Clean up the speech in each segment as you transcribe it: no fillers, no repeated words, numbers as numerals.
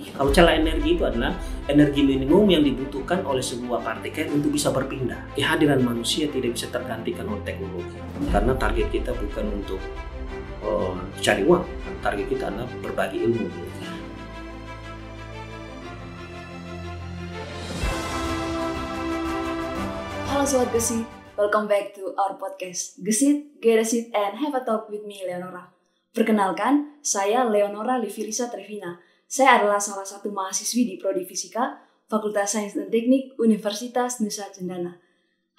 Kalau celah energi itu adalah energi minimum yang dibutuhkan oleh sebuah partikel untuk bisa berpindah. Kehadiran manusia tidak bisa tergantikan oleh teknologi. Karena target kita bukan untuk cari uang, target kita adalah berbagi ilmu. Halo Sobat Gesit, welcome back to our podcast Gesit, Get a Seat, and Have a Talk with me, Leonora. Perkenalkan, saya Leonora Livirisa Trevina. Saya adalah salah satu mahasiswi di Prodi Fisika, Fakultas Sains dan Teknik, Universitas Nusa Cendana.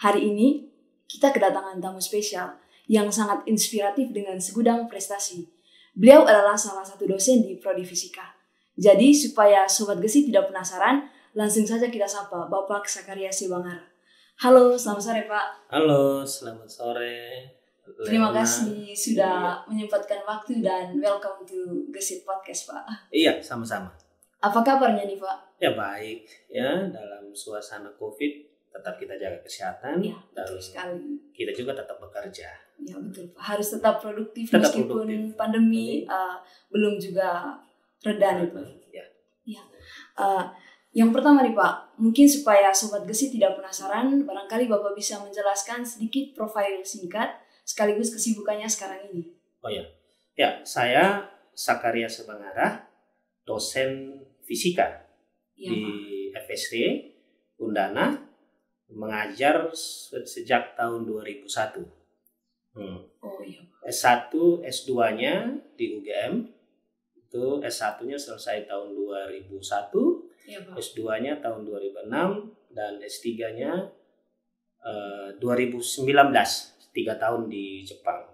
Hari ini, kita kedatangan tamu spesial yang sangat inspiratif dengan segudang prestasi. Beliau adalah salah satu dosen di Prodi Fisika. Jadi, supaya Sobat Gesit tidak penasaran, langsung saja kita sapa Bapak Sakaria Sibangara. Halo, selamat sore Pak. Halo, selamat sore. Terima kasih sudah menyempatkan waktu dan welcome to Gesit Podcast Pak. Iya, sama-sama. Apa kabarnya nih Pak? Ya baik, ya dalam suasana COVID tetap kita jaga kesehatan Ya, dan betul sekali. kita juga tetap bekerja. Ya betul Pak, harus tetap produktif Tetap meskipun produktif. pandemi belum juga reda nih Pak. Ya. Yang pertama nih Pak, mungkin supaya Sobat Gesit tidak penasaran, barangkali Bapak bisa menjelaskan sedikit profil singkat sekaligus kesibukannya sekarang ini. Oh ya, ya saya Sakaria Sibangara, dosen fisika Ya, di Pak. FSD Undana, mengajar sejak tahun 2001. Oh iya Pak. S1, S2-nya di UGM, itu S1-nya selesai tahun 2001, Iya Pak. S2-nya tahun 2006, dan S3-nya 2019, 3 tahun di Jepang.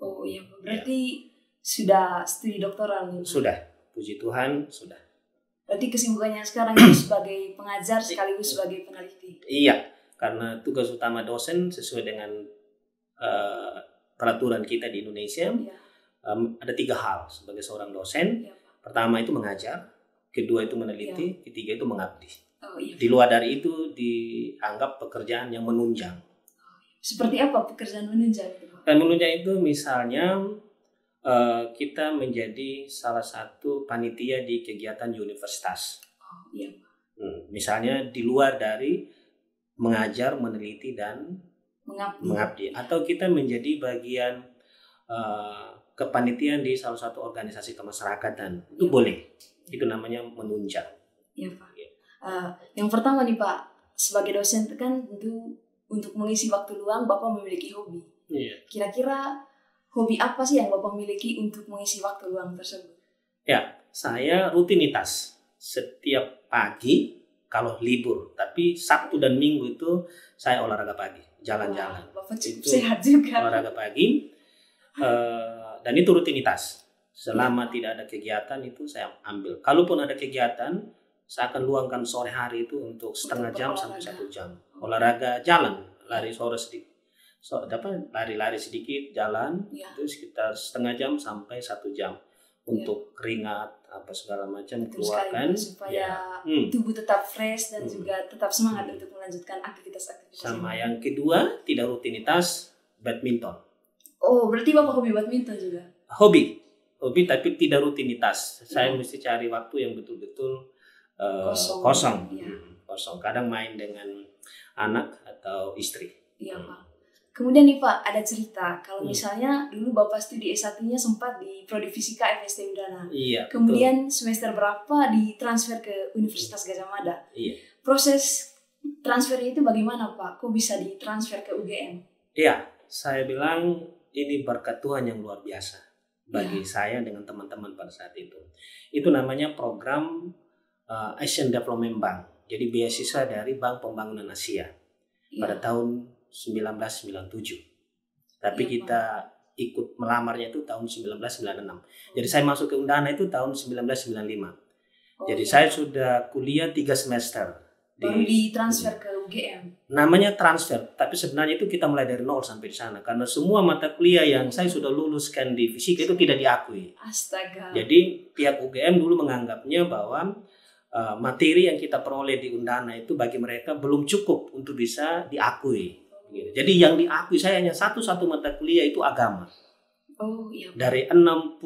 Oh iya Pak, berarti sudah studi doktoral nih Pak? Sudah, puji Tuhan, sudah. Berarti kesibukannya sekarang ini sebagai pengajar sekaligus sebagai peneliti. Iya, karena tugas utama dosen sesuai dengan peraturan kita di Indonesia, Iya. ada 3 hal sebagai seorang dosen. Iya Pak. Pertama itu mengajar, kedua itu meneliti, ketiga itu mengabdi. Oh iya. Di luar dari itu dianggap pekerjaan yang menunjang. Seperti apa pekerjaan menunjang itu Pak? Dan menunjang itu misalnya kita menjadi salah satu panitia di kegiatan universitas. Oh iya Pak. Misalnya di luar dari mengajar, meneliti, dan mengabdi. Atau kita menjadi bagian kepanitiaan di salah satu organisasi kemasyarakatan. Itu boleh. Itu namanya menunjang. Iya Pak. Yang pertama nih Pak, sebagai dosen kan tentu untuk mengisi waktu luang Bapak memiliki hobi. Iya. Kira-kira hobi apa sih yang Bapak miliki untuk mengisi waktu luang tersebut? Ya, saya rutinitas setiap pagi kalau libur, tapi Sabtu dan Minggu itu saya olahraga pagi, jalan-jalan. Wah, Bapak cukup Itu sehat juga. olahraga pagi, dan itu rutinitas. Selama tidak ada kegiatan itu saya ambil. Kalaupun ada kegiatan, saya akan luangkan sore hari itu untuk setengah jam sampai 1 jam. Olahraga jalan, lari sore sedikit. Lari-lari sedikit, jalan, Ya. itu sekitar setengah jam sampai 1 jam untuk keringat apa segala macam Terus keluarkan supaya ya. tubuh tetap fresh dan juga tetap semangat untuk melanjutkan aktivitas-aktivitas. Sama yang kedua, tidak rutinitas, badminton. Oh, berarti Bapak hobi badminton juga? Hobi tapi tidak rutinitas. Saya mesti cari waktu yang betul-betul kosong. Ya. Kosong. Kadang main dengan anak atau istri. Iya Pak. Kemudian nih Pak, ada cerita kalau misalnya dulu Bapak studi S1-nya sempat di Prodi Fisika FSD Undana. Iya. Kemudian semester berapa ditransfer ke Universitas Gadjah Mada? Iya. Proses transfernya itu bagaimana Pak? Kok bisa ditransfer ke UGM? Iya, saya bilang ini berkat Tuhan yang luar biasa bagi saya dengan teman-teman pada saat itu. Itu namanya program Asian Development Bank. Jadi beasiswa dari Bank Pembangunan Asia pada tahun 1997. Tapi kita ikut melamarnya itu tahun 1996. Jadi saya masuk ke Undana itu tahun 1995. Jadi saya sudah kuliah 3 semester. Baru ditransfer ke UGM. Namanya transfer, tapi sebenarnya itu kita mulai dari nol sampai di sana. Karena semua mata kuliah yang saya sudah luluskan di fisika itu tidak diakui. Astaga. Jadi pihak UGM dulu menganggapnya bahwa materi yang kita peroleh di Undana itu bagi mereka belum cukup untuk bisa diakui. Jadi yang diakui saya hanya satu mata kuliah itu agama. Oh iya. Dari 64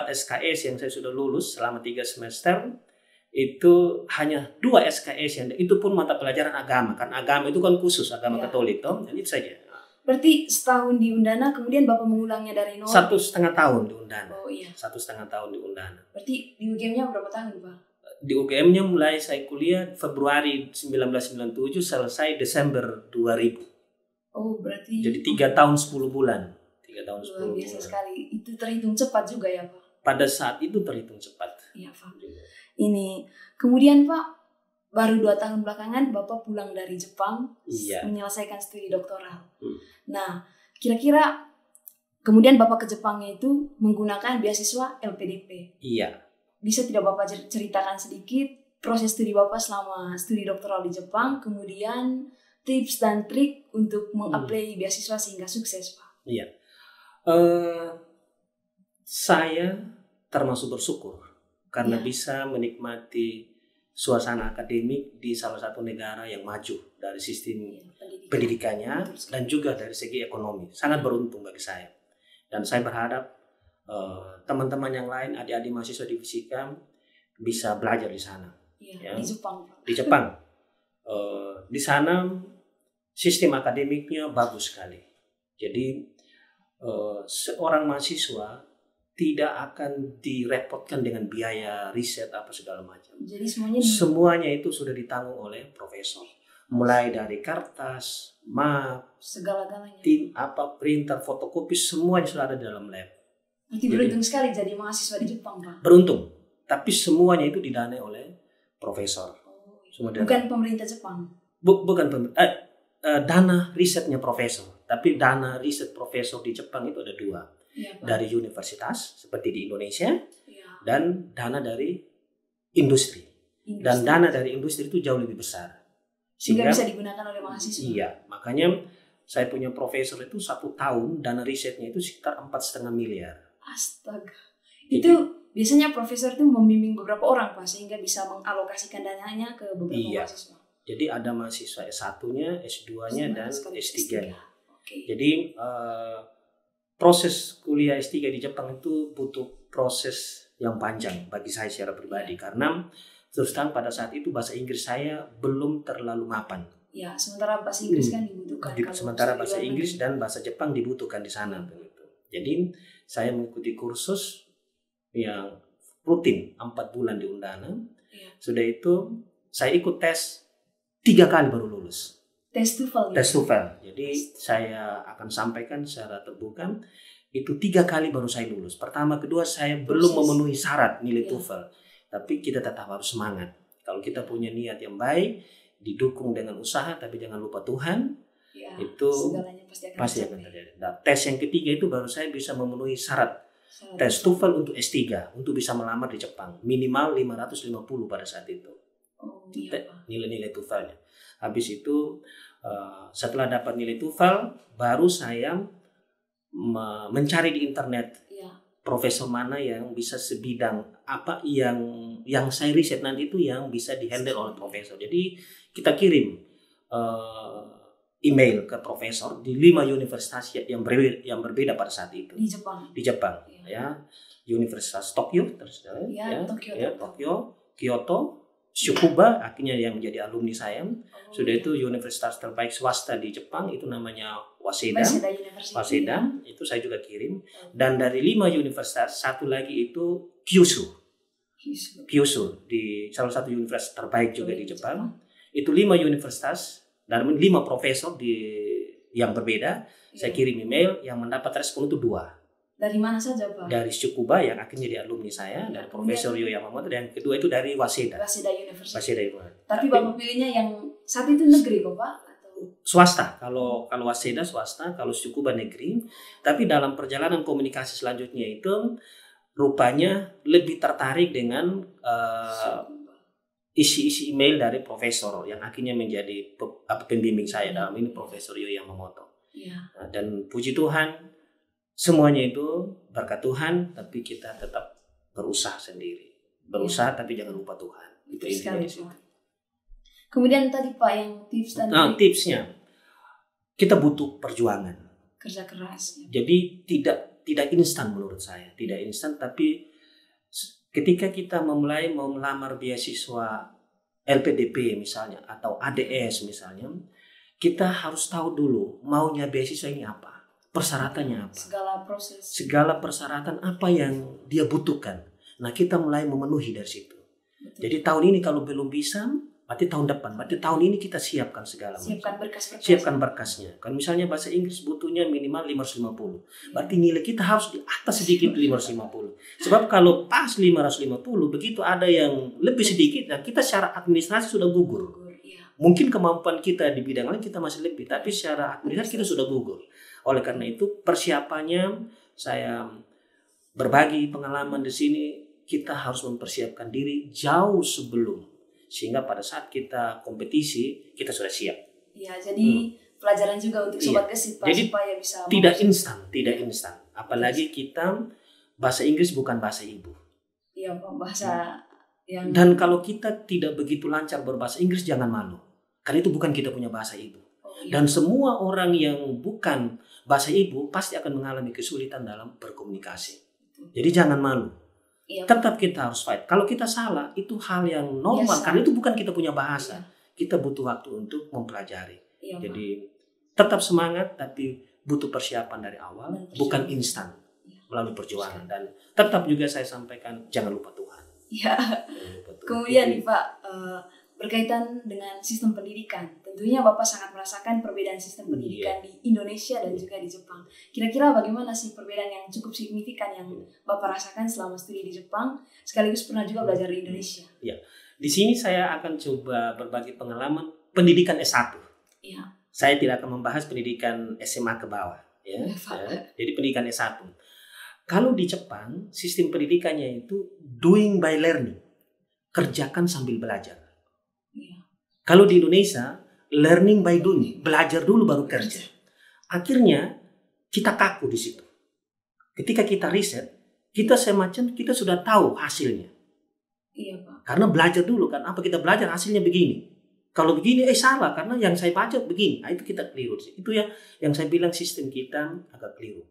SKS yang saya sudah lulus selama 3 semester, itu hanya 2 SKS yang itu pun mata pelajaran agama, kan agama itu kan khusus agama Katolik toh, dan itu saja. Berarti setahun di Undana, kemudian Bapak mengulangnya dari nol? 1,5 tahun di Undana. Oh iya. 1,5 tahun di Undana. Berarti di UGM-nya berapa tahun, Pak? Di UGM-nya mulai saya kuliah Februari 1997, selesai Desember 2000. Oh, berarti jadi 3 tahun 10 bulan. 3 tahun 10 luar biasa bulan. sekali. Itu terhitung cepat juga ya, Pak? Pada saat itu terhitung cepat. Iya, Pak. Ini kemudian Pak, baru 2 tahun belakangan Bapak pulang dari Jepang, menyelesaikan studi doktoral. Nah, kira-kira kemudian Bapak ke Jepangnya itu menggunakan beasiswa LPDP. Iya. Bisa tidak Bapak ceritakan sedikit proses studi Bapak selama studi doktoral di Jepang, kemudian tips dan trik untuk mengapply beasiswa sehingga sukses, Pak? Iya. Saya termasuk bersyukur karena bisa menikmati suasana akademik di salah satu negara yang maju dari sistem pendidikannya dan juga dari segi ekonomi. Sangat beruntung bagi saya. Dan saya berharap teman-teman yang lain, adik-adik mahasiswa di fisika bisa belajar di sana. Di Jepang. Di Jepang. Di sana sistem akademiknya bagus sekali. Jadi seorang mahasiswa tidak akan direpotkan dengan biaya riset apa segala macam. Jadi semuanya itu sudah ditanggung oleh profesor. Mulai dari kertas, map, segala-galanya. Printer, fotokopi, semuanya sudah ada di dalam lab. Berarti beruntung sekali jadi mahasiswa di Jepang, Pak. Beruntung. Tapi semuanya itu didanai oleh profesor. Bukan pemerintah Jepang. Bukan pemerintah. Dana risetnya profesor. Tapi dana riset profesor di Jepang itu ada 2. Dari universitas seperti di Indonesia, dan dana dari industri. Dan dana dari industri itu jauh lebih besar. Sehingga bisa digunakan oleh mahasiswa. Iya, makanya saya punya profesor itu 1 tahun dana risetnya itu sekitar 4,5 miliar. Astaga. Itu biasanya profesor itu membimbing beberapa orang, Pak, sehingga bisa mengalokasikan dananya ke beberapa mahasiswa. Jadi ada mahasiswa S1-nya, S2-nya, dan S3-nya. Okay. Jadi proses kuliah S3 di Jepang itu butuh proses yang panjang bagi saya secara pribadi. Karena terus terang pada saat itu bahasa Inggris saya belum terlalu mapan. Ya, sementara bahasa Inggris kan dibutuhkan. Sementara bahasa Inggris dan bahasa Jepang dibutuhkan di sana. Jadi saya mengikuti kursus yang rutin 4 bulan di Undana. Sudah itu saya ikut tes 3 kali baru lulus. Tes TOEFL. Tes TOEFL. Jadi saya akan sampaikan secara terbuka itu 3 kali baru saya lulus. Pertama, kedua saya belum memenuhi syarat nilai TOEFL. Tapi kita tetap harus semangat. Kalau kita punya niat yang baik, didukung dengan usaha, tapi jangan lupa Tuhan, itu pasti akan terjadi. Nah, tes yang ketiga itu baru saya bisa memenuhi syarat tes TOEFL untuk S3 untuk bisa melamar di Jepang. Minimal 550 pada saat itu. Nilai-nilai TOEFL-nya. Habis itu setelah dapat nilai TOEFL, baru saya mencari di internet profesor mana yang bisa sebidang apa yang saya riset nanti itu yang bisa dihandle oleh profesor. Jadi kita kirim email ke profesor di 5 universitas yang berbeda pada saat itu. Di Jepang. Ya. Universitas Tokyo, Tokyo, Kyoto, Tsukuba, akhirnya yang menjadi alumni saya. Sudah itu universitas terbaik swasta di Jepang, itu namanya Waseda, itu saya juga kirim. Dan dari 5 universitas, satu lagi itu Kyushu, di salah satu universitas terbaik juga di Jepang. Itu 5 universitas dan 5 profesor yang berbeda. Saya kirim email, yang mendapat respon itu 2. Dari mana saja, Pak? Dari Tsukuba yang akhirnya jadi alumni saya, dari Profesor Yo Yamamoto, dan yang kedua itu dari Waseda. Waseda University. Tapi Bapak pilihnya yang saat itu negeri kok, Pak? Atau swasta. Kalau Waseda swasta, kalau Tsukuba negeri. Tapi dalam perjalanan komunikasi selanjutnya itu rupanya lebih tertarik dengan isi-isi email dari profesor yang akhirnya menjadi pembimbing saya dalam ini, Profesor Yo Yamamoto. Dan puji Tuhan, semuanya itu berkat Tuhan, tapi kita tetap berusaha sendiri. Berusaha tapi jangan lupa Tuhan. Itu intinya di situ. Kemudian tadi Pak yang tips dan tipsnya, kita butuh perjuangan. Kerja keras. Jadi tidak instan menurut saya. Tidak instan, tapi ketika kita mau melamar beasiswa LPDP misalnya atau ADS misalnya, kita harus tahu dulu maunya beasiswa ini apa, persyaratannya apa, segala persyaratan apa yang dia butuhkan. Nah, kita mulai memenuhi dari situ. Betul. Jadi tahun ini kalau belum bisa, berarti tahun depan, berarti tahun ini kita siapkan segala macam. Siapkan berkasnya. Kalau misalnya bahasa Inggris butuhnya minimal 550, berarti nilai kita harus di atas sedikit 550. Sebab kalau pas 550, begitu ada yang lebih sedikit, dan kita secara administrasi sudah gugur. Mungkin kemampuan kita di bidang lain kita masih lebih, tapi secara administrasi kita sudah gugur. Oleh karena itu persiapannya, saya berbagi pengalaman di sini, kita harus mempersiapkan diri jauh sebelum, sehingga pada saat kita kompetisi kita sudah siap. Ya, jadi pelajaran juga untuk sobat gesit Pak, supaya bisa tidak instan. Apalagi kita bahasa Inggris bukan bahasa ibu. Iya Pak, bahasa yang. Dan kalau kita tidak begitu lancar berbahasa Inggris, jangan malu, karena itu bukan kita punya bahasa ibu. Dan semua orang yang bukan bahasa ibu pasti akan mengalami kesulitan dalam berkomunikasi. Jadi jangan malu. Tetap kita harus fight. Kalau kita salah, itu hal yang normal. Karena itu bukan kita punya bahasa. Kita butuh waktu untuk mempelajari. Jadi tetap semangat, tapi butuh persiapan dari awal. Bukan instan melalui perjuangan. Dan tetap juga saya sampaikan, jangan lupa Tuhan. Kemudian nih Pak, berkaitan dengan sistem pendidikan. Tentunya Bapak sangat merasakan perbedaan sistem pendidikan di Indonesia dan juga di Jepang. Kira-kira bagaimana sih perbedaan yang cukup signifikan yang Bapak rasakan selama studi di Jepang, sekaligus pernah juga belajar di Indonesia? Ya, di sini saya akan coba berbagi pengalaman pendidikan S1. Saya tidak akan membahas pendidikan SMA ke bawah. Jadi pendidikan S1. Kalau di Jepang, sistem pendidikannya itu doing by learning. Kerjakan sambil belajar. Kalau di Indonesia, learning by doing, belajar dulu baru kerja. Akhirnya kita kaku di situ. Ketika kita riset, kita sudah tahu hasilnya. Pak. Karena belajar dulu kan, apa kita belajar hasilnya begini. Kalau begini salah karena yang saya baca begini. Nah, itu kita keliru. Itu ya yang saya bilang sistem kita agak keliru.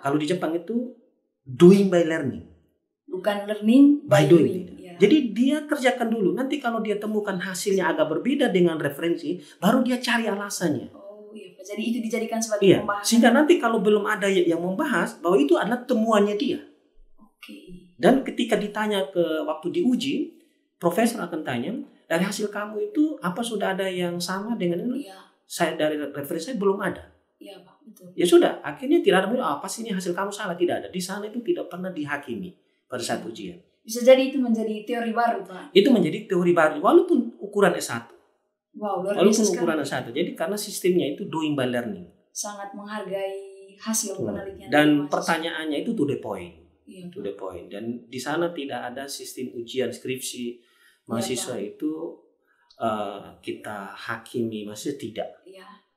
Kalau di Jepang itu doing by learning. Bukan learning by doing. Jadi dia kerjakan dulu. Nanti kalau dia temukan hasilnya agak berbeda dengan referensi, baru dia cari alasannya. Jadi itu dijadikan sebagai pembahasan. Sehingga nanti kalau belum ada yang membahas, bahwa itu adalah temuannya dia. Dan ketika ditanya waktu diuji, profesor akan tanya, dari hasil kamu itu apa sudah ada yang sama dengan ini? Saya dari referensi saya belum ada. Pak, betul. Ya sudah, akhirnya tidak ada apa sih ini hasil kamu salah, tidak ada. Di sana itu tidak pernah dihakimi pada saat ujian. Bisa jadi itu menjadi teori baru, Pak. Itu menjadi teori baru walaupun ukuran S1. Wow, luar biasa sekali. Ukuran S1. Jadi karena sistemnya itu doing by learning. Sangat menghargai hasil penelitian. Dan pertanyaannya itu to the point. To the point. Dan di sana tidak ada sistem ujian skripsi mahasiswa itu kita hakimi, maksudnya tidak.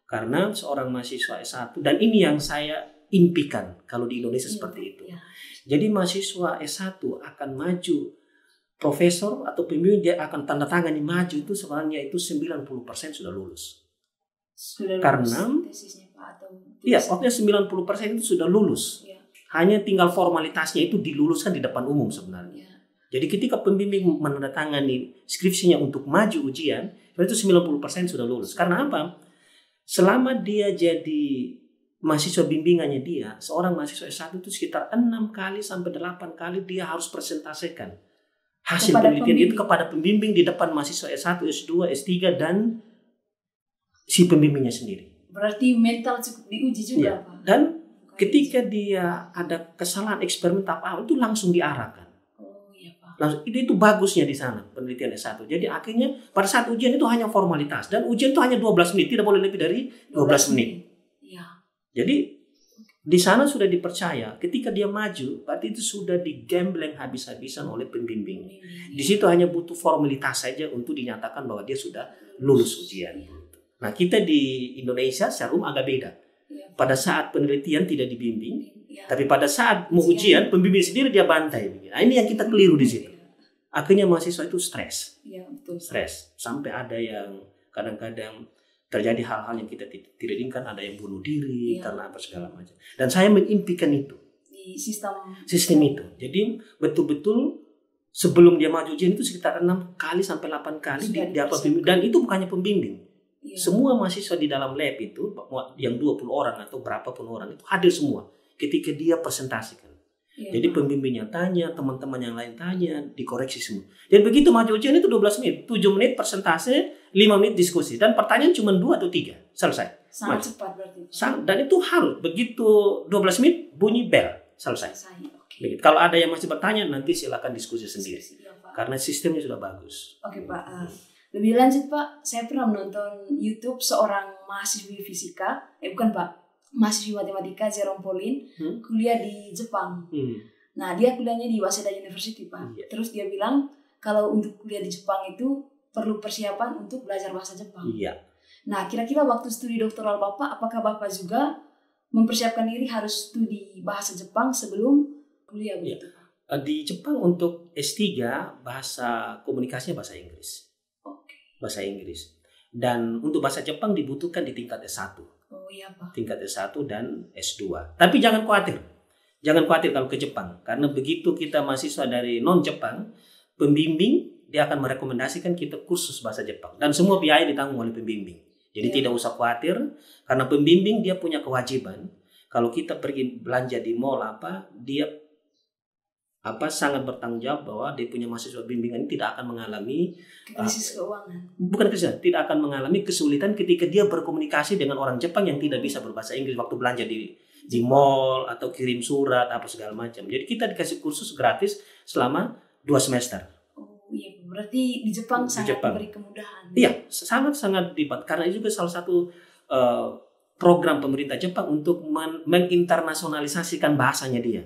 Karena seorang mahasiswa S1, dan ini yang saya impikan kalau di Indonesia seperti itu. Jadi mahasiswa S1 akan maju, profesor atau pembimbing dia akan tanda tangani maju itu sebenarnya itu 90% sudah lulus. Karena pokoknya 90% itu sudah lulus. Hanya tinggal formalitasnya itu diluluskan di depan umum sebenarnya. Jadi ketika pembimbing menandatangani skripsinya untuk maju ujian, itu 90% sudah lulus. Karena apa? Selama dia jadi mahasiswa bimbingannya dia, seorang mahasiswa S1 itu sekitar 6 kali sampai 8 kali dia harus presentasikan hasil penelitian itu kepada pembimbing di depan mahasiswa S1, S2, S3 dan si pembimbingnya sendiri. Berarti mental cukup diuji juga, Pak. Dan ketika dia ada kesalahan eksperimen tahap awal itu langsung diarahkan. Langsung, itu bagusnya di sana penelitian S1. Jadi akhirnya pada saat ujian itu hanya formalitas dan ujian itu hanya 12 menit, tidak boleh lebih dari 12 menit. Jadi di sana sudah dipercaya ketika dia maju, berarti itu sudah digembleng habis-habisan oleh pembimbing. Di situ hanya butuh formalitas saja untuk dinyatakan bahwa dia sudah lulus ujian. Nah, kita di Indonesia secara umum agak beda. Pada saat penelitian tidak dibimbing, tapi pada saat mau ujian pembimbing sendiri dia bantai. Nah, ini yang kita keliru di situ. Akhirnya mahasiswa itu stres. Stres sampai ada yang kadang-kadang terjadi hal-hal yang kita tidak inginkan, ada yang bunuh diri karena apa segala macam. Dan saya mengimpikan itu. Di sistem itu. Jadi betul-betul sebelum dia maju ujian itu sekitar 6 kali sampai 8 kali di apa pembimbing. Dan itu bukannya pembimbing. Iya. Semua mahasiswa di dalam lab itu yang 20 orang atau berapapun orang itu hadir semua ketika dia presentasikan. Iya. Jadi pembimbingnya tanya, teman-teman yang lain tanya, dikoreksi semua. Dan begitu maju ujian itu 12 menit, 7 menit presentasi, 5 menit diskusi, dan pertanyaan cuma 2 atau 3, selesai. Sangat cepat berarti. Dan itu harus begitu 12 menit bunyi bel, selesai. Okay. Kalau ada yang masih bertanya, nanti silakan diskusi sendiri. Ya, karena sistemnya sudah bagus. Oke, Pak. Lebih lanjut, Pak, saya pernah menonton YouTube seorang mahasiswi fisika, bukan Pak, mahasiswi matematika Jerome Pauline, kuliah di Jepang. Nah, dia kuliahnya di Waseda University, Pak. Yeah. Terus dia bilang kalau untuk kuliah di Jepang itu perlu persiapan untuk belajar bahasa Jepang. Yeah. Nah, kira-kira waktu studi doktoral Bapak, apakah Bapak juga mempersiapkan diri harus studi bahasa Jepang sebelum kuliah begitu? Yeah. Di Jepang untuk S3 bahasa komunikasinya bahasa Inggris. Okay. Bahasa Inggris. Dan untuk bahasa Jepang dibutuhkan di tingkat S1. Oh iya, Pak. Tingkat S1 dan S2. Tapi jangan khawatir. Jangan khawatir kalau ke Jepang. Karena begitu kita mahasiswa dari non-Jepang, pembimbing dia akan merekomendasikan kita kursus bahasa Jepang. Dan semua biaya ditanggung oleh pembimbing. Jadi tidak usah khawatir. Karena pembimbing dia punya kewajiban. Kalau kita pergi belanja di mall dia sangat bertanggung jawab bahwa dia punya mahasiswa bimbingan ini tidak akan mengalami krisis keuangan. Bukan krisis, tidak akan mengalami kesulitan ketika dia berkomunikasi dengan orang Jepang yang tidak bisa berbahasa Inggris waktu belanja di mall atau kirim surat apa segala macam. Jadi kita dikasih kursus gratis selama 2 semester. Oh iya, berarti di Jepang sangat memberi kemudahan. Iya, sangat dibantu karena itu juga salah satu program pemerintah Jepang untuk menginternasionalisasikan bahasanya dia.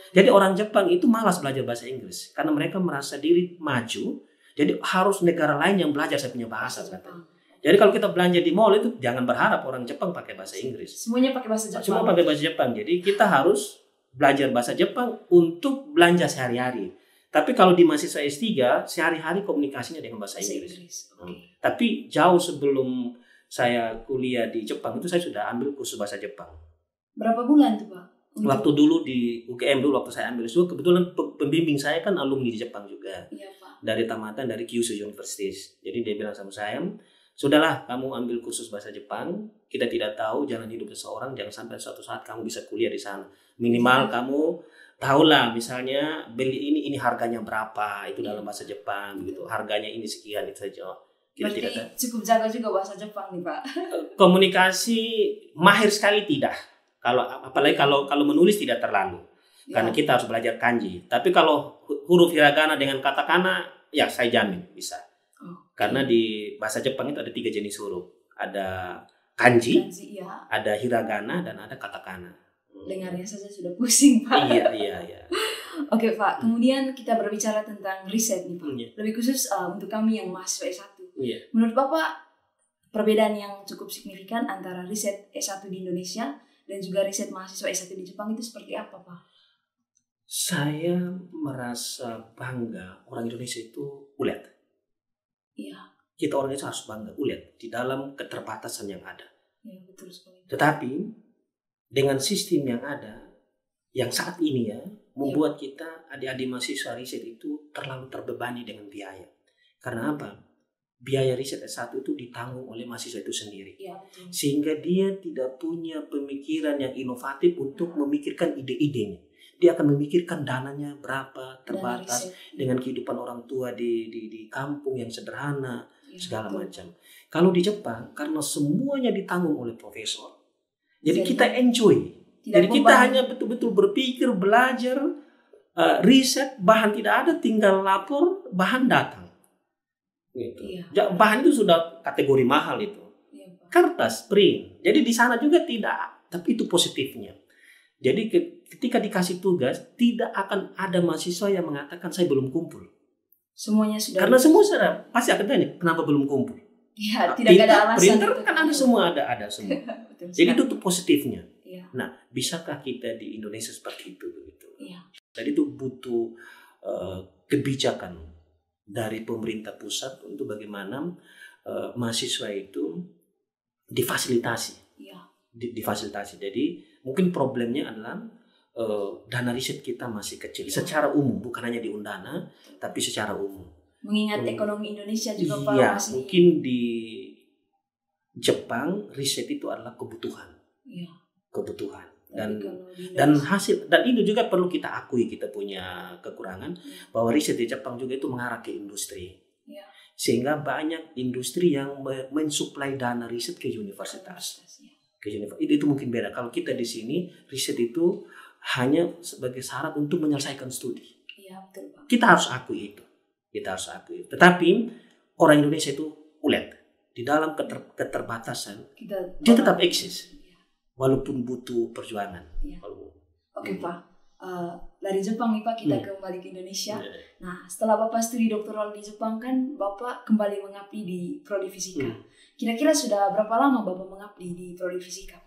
Jadi orang Jepang itu malas belajar bahasa Inggris karena mereka merasa diri maju. Jadi harus negara lain yang belajar saya punya bahasa katanya. Jadi kalau kita belanja di mall itu jangan berharap orang Jepang pakai bahasa Inggris. Semuanya pakai bahasa Jepang. Semua pakai bahasa Jepang. Jadi kita harus belajar bahasa Jepang untuk belanja sehari-hari. Tapi kalau di mahasiswa S3 sehari-hari komunikasinya dengan bahasa Inggris. Okay. Tapi jauh sebelum saya kuliah di Jepang itu saya sudah ambil kursus bahasa Jepang. Berapa bulan tuh, Pak? Waktu dulu di UGM dulu waktu saya ambil itu kebetulan pembimbing saya kan alumni di Jepang juga. Iya, Pak. Dari tamatan dari Kyushu University. Jadi dia bilang sama saya, sudahlah kamu ambil kursus bahasa Jepang. Kita tidak tahu jalan hidup seseorang, jangan sampai suatu saat kamu bisa kuliah di sana. Minimal kamu tahulah misalnya beli ini harganya berapa itu dalam bahasa Jepang gitu. Harganya ini sekian itu saja. Berarti cukup jaga juga bahasa Jepang nih, Pak. Komunikasi mahir sekali tidak. Apalagi kalau menulis tidak terlalu. Karena kita harus belajar kanji. Tapi kalau huruf hiragana dengan katakana, ya saya jamin bisa. Karena di bahasa Jepang itu ada 3 jenis huruf. Ada kanji ada hiragana, dan ada katakana. Dengarnya saja sudah pusing, Pak. Iya. Oke, Pak. Kemudian kita berbicara tentang riset nih, Pak. Lebih khusus untuk kami yang mahasiswa S1. Menurut Bapak, perbedaan yang cukup signifikan antara riset S1 di Indonesia dan juga riset mahasiswa S1 di Jepang itu seperti apa, Pak? Saya merasa bangga orang Indonesia itu ulet. Iya. Kita orang Indonesia harus bangga ulet di dalam keterbatasan yang ada. Iya, betul sekali. Tetapi dengan sistem yang ada, yang saat ini membuat kita adik-adik mahasiswa riset itu terlalu terbebani dengan biaya. Karena apa? Biaya riset S1 itu ditanggung oleh mahasiswa itu sendiri. Ya, sehingga dia tidak punya pemikiran yang inovatif untuk memikirkan ide-idenya. Dia akan memikirkan dananya berapa, terbatas, dengan kehidupan orang tua di kampung yang sederhana, segala macam. Kalau di Jepang, karena semuanya ditanggung oleh profesor, jadi kita enjoy. Jadi kita hanya betul-betul berpikir, belajar, riset, bahan tidak ada, tinggal lapor, bahan datang. Gitu. Bahan itu sudah kategori mahal itu. Kertas, print. Jadi di sana juga tidak, tapi itu positifnya. Jadi ketika dikasih tugas, tidak akan ada mahasiswa yang mengatakan saya belum kumpul. Semuanya sudah. Karena semua sudah pasti akan tanya kenapa belum kumpul. Ya, tidak ada alasan. Printer kan ada semua, ada semua. Jadi itu tuh positifnya. Ya. Nah, bisakah kita di Indonesia seperti itu begitu? Ya. Jadi itu butuh kebijakan dari pemerintah pusat untuk bagaimana mahasiswa itu difasilitasi. Ya. Difasilitasi. Jadi mungkin problemnya adalah dana riset kita masih kecil secara umum, bukan hanya di Undana tapi secara umum. Mengingat ekonomi Indonesia juga Pak Iya, masih mungkin di Jepang riset itu adalah kebutuhan. Iya. Kebutuhan. Tapi kalau di Dan Indonesia- hasil, dan itu juga perlu kita akui, kita punya kekurangan bahwa riset di Jepang juga itu mengarah ke industri. Iya. Sehingga banyak industri yang mensuplai dana riset ke universitas. Iya. Itu mungkin beda. Kalau kita di sini riset itu hanya sebagai syarat untuk menyelesaikan studi. Iya, betul Pak. Kita harus akui itu. Kita harus akui. Tetapi orang Indonesia itu ulet di dalam keterbatasan. Dia tetap eksis walaupun butuh perjuangan. Iya. Oke Pak. Dari Jepang nih Pak kita kembali ke Indonesia. Nah setelah Bapak studi doktoral di Jepang kan Bapak kembali mengabdi di Prodi Fisika. Kira-kira sudah berapa lama Bapak mengabdi di Prodi Fisika?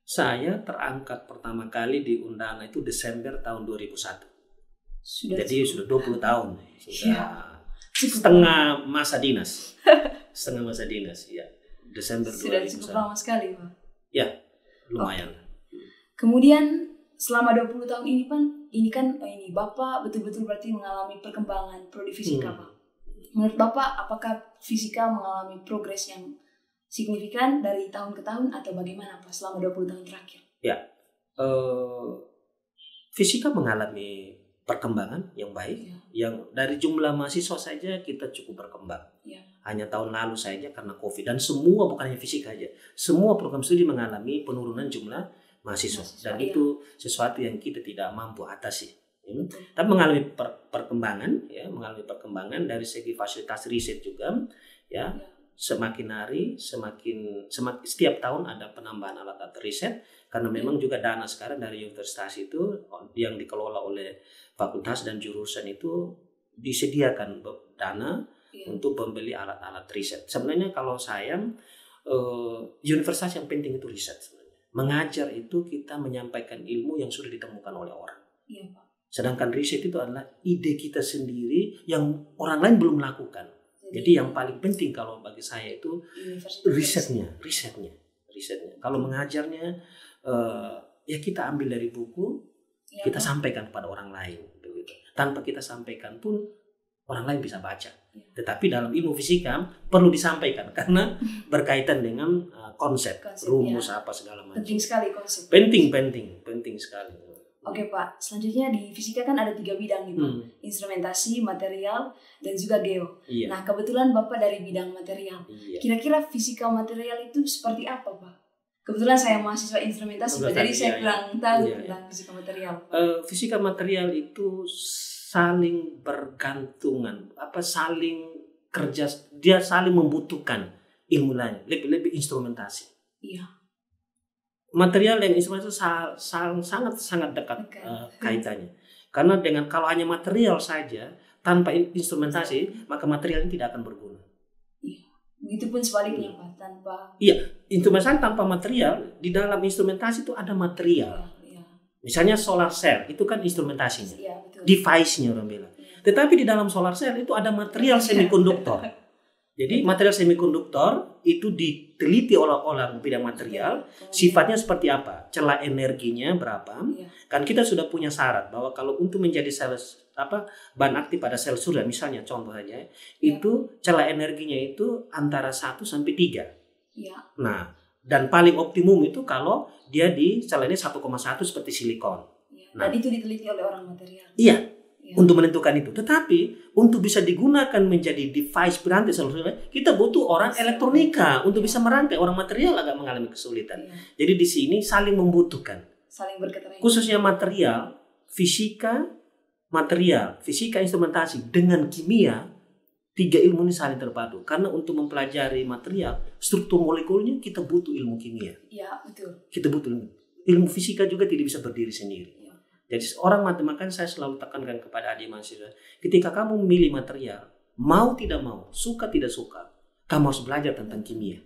Saya terangkat pertama kali di Undana itu Desember tahun 2001. Jadi sudah 20 tahun. Sudah setengah masa dinas. Setengah masa dinas, ya. Desember 2001. Sudah cukup lama sekali Pak. Ya, lumayan. Kemudian selama 20 tahun ini kan Bapak betul-betul berarti mengalami perkembangan Prodi Fisika Pak. Menurut Bapak apakah fisika mengalami progres yang signifikan dari tahun ke tahun atau bagaimana Pak selama 20 tahun terakhir? Ya, fisika mengalami perkembangan yang baik. Yang dari jumlah mahasiswa saja kita cukup berkembang. Hanya tahun lalu saja karena COVID, dan semua bukan hanya fisika aja, semua program studi mengalami penurunan jumlah mahasiswa, dan itu sesuatu yang kita tidak mampu atasi. Tapi mengalami perkembangan, ya, mengalami perkembangan dari segi fasilitas riset juga, ya. Semakin hari, semakin setiap tahun ada penambahan alat-alat riset, karena memang juga dana sekarang dari universitas itu yang dikelola oleh fakultas dan jurusan itu disediakan dana untuk membeli alat-alat riset. Sebenarnya kalau saya universitas yang penting itu riset sebenarnya. Mengajar itu kita menyampaikan ilmu yang sudah ditemukan oleh orang. Iya, Pak. Sedangkan riset itu adalah ide kita sendiri yang orang lain belum lakukan. Jadi yang paling penting kalau bagi saya itu risetnya. Kalau mengajarnya ya kita ambil dari buku, kita sampaikan kepada orang lain. Begitu. Tanpa kita sampaikan pun orang lain bisa baca. Tetapi dalam ilmu fisika perlu disampaikan karena berkaitan dengan konsep rumus apa segala macam. Penting sekali konsep. Penting sekali. Oke Pak, selanjutnya di fisika kan ada 3 bidang nih Pak. Instrumentasi, material, dan juga geo. Nah kebetulan Bapak dari bidang material. Kira-kira fisika material itu seperti apa Pak? Kebetulan saya mahasiswa instrumentasi Pak, jadi saya kurang tahu tentang fisika material. Fisika material itu saling bergantungan, saling kerja, dia saling membutuhkan ilmu lain, lebih instrumentasi. Iya. Material dan instrumentasi sangat dekat kaitannya. Karena kalau hanya material saja tanpa instrumentasi, maka material ini tidak akan berguna. Iya. Begitupun sebaliknya Pak, tanpa instrumentasi tanpa material, di dalam instrumentasi itu ada material. Misalnya solar cell itu kan instrumentasinya, device-nya orang bilang. Tetapi di dalam solar cell itu ada material semikonduktor. Jadi material semikonduktor itu diteliti oleh orang bidang material, sifatnya seperti apa, celah energinya berapa. Kan kita sudah punya syarat bahwa kalau untuk menjadi sel bahan aktif pada sel surya, misalnya contoh saja, itu celah energinya itu antara 1 sampai 3. Nah, dan paling optimum itu kalau dia di celahnya 1,1 seperti silikon. Dan itu diteliti oleh orang material. Iya. Untuk menentukan itu. Tetapi untuk bisa digunakan menjadi device berarti seluruhnya, kita butuh orang elektronika untuk bisa merangkai. Orang material agak mengalami kesulitan. Jadi di sini saling membutuhkan. Saling berketerangan. Khususnya material, fisika instrumentasi dengan kimia, 3 ilmu ini saling terpadu. Karena untuk mempelajari material, struktur molekulnya kita butuh ilmu kimia. Iya, betul. Kita butuh ilmu fisika juga tidak bisa berdiri sendiri. Jadi orang matematika saya selalu tekankan kepada adik mahasiswa, ketika kamu memilih material, mau tidak mau, suka tidak suka, kamu harus belajar tentang kimia.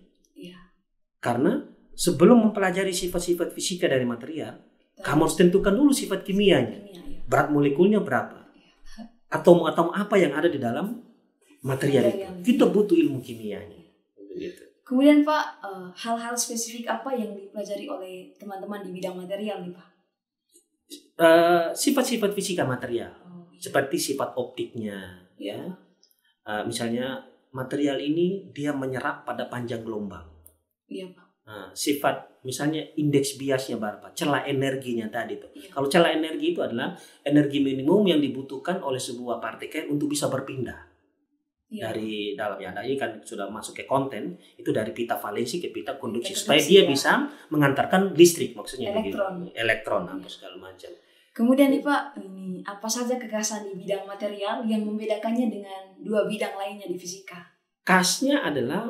Karena sebelum mempelajari sifat-sifat fisika dari material, kamu harus tentukan dulu sifat kimianya. Berat molekulnya berapa? Atom apa yang ada di dalam material itu. Kita butuh ilmu kimianya. Kemudian Pak, hal-hal spesifik apa yang dipelajari oleh teman-teman di bidang material nih Pak? Sifat-sifat fisika material, Oh, iya. seperti sifat optiknya, ya. Misalnya material ini dia menyerap pada panjang gelombang. Iya, Pak. Sifat misalnya indeks biasnya berapa, celah energinya tadi tuh. Iya. Kalau celah energi itu adalah energi minimum yang dibutuhkan oleh sebuah partikel untuk bisa berpindah Iya. dari dalamnya. Nah, ini kan sudah masuk ke konten, itu dari pita valensi ke pita konduksi Pita supaya konduksi, dia ya. bisa mengantarkan listrik, maksudnya Elektron. elektron apa segala macam. Kemudian nih Pak, ini apa saja kekhasan di bidang material yang membedakannya dengan dua bidang lainnya di fisika? Khasnya adalah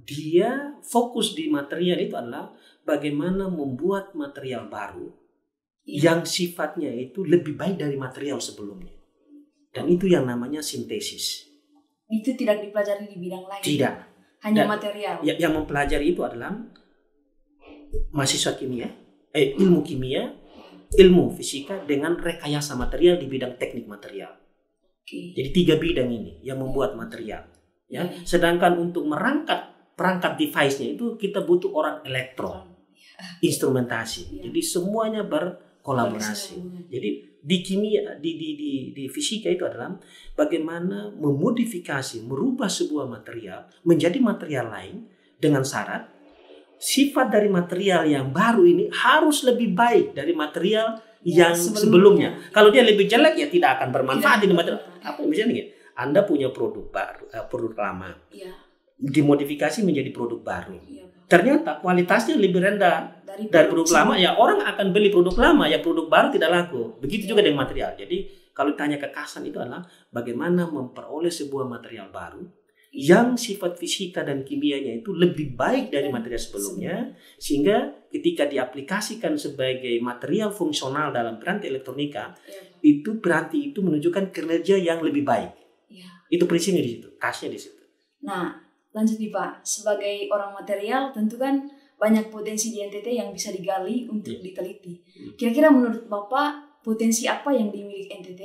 dia fokus di material itu adalah bagaimana membuat material baru yang sifatnya itu lebih baik dari material sebelumnya. Dan itu yang namanya sintesis. Itu tidak dipelajari di bidang lain? Tidak. Hanya Dan material? Yang mempelajari itu adalah mahasiswa kimia, ilmu kimia, ilmu fisika dengan rekayasa material di bidang teknik material. Oke. Jadi 3 bidang ini yang membuat material. Ya. Sedangkan untuk merangkat perangkat device-nya itu kita butuh orang elektro, instrumentasi. Jadi semuanya berkolaborasi. Jadi di kimia, di fisika itu adalah bagaimana memodifikasi, merubah sebuah material menjadi material lain dengan syarat sifat dari material yang baru ini harus lebih baik dari material yang sebelumnya. Kalau dia lebih jelek ya tidak akan bermanfaat di material. Apa misalnya Anda punya produk baru, produk lama, dimodifikasi menjadi produk baru. Ternyata kualitasnya lebih rendah dari produk lama, ya orang akan beli produk lama, ya produk baru tidak laku. Begitu juga dengan material. Jadi kalau ditanya kekhasan itu adalah bagaimana memperoleh sebuah material baru yang sifat fisika dan kimianya itu lebih baik dari material sebelumnya, sehingga ketika diaplikasikan sebagai material fungsional dalam piranti elektronika, itu piranti itu menunjukkan kinerja yang lebih baik. Itu prinsipnya di situ, khasnya di situ. Nah, lanjut nih Pak, sebagai orang material tentu kan banyak potensi di NTT yang bisa digali untuk diteliti. Kira-kira menurut Bapak potensi apa yang dimiliki NTT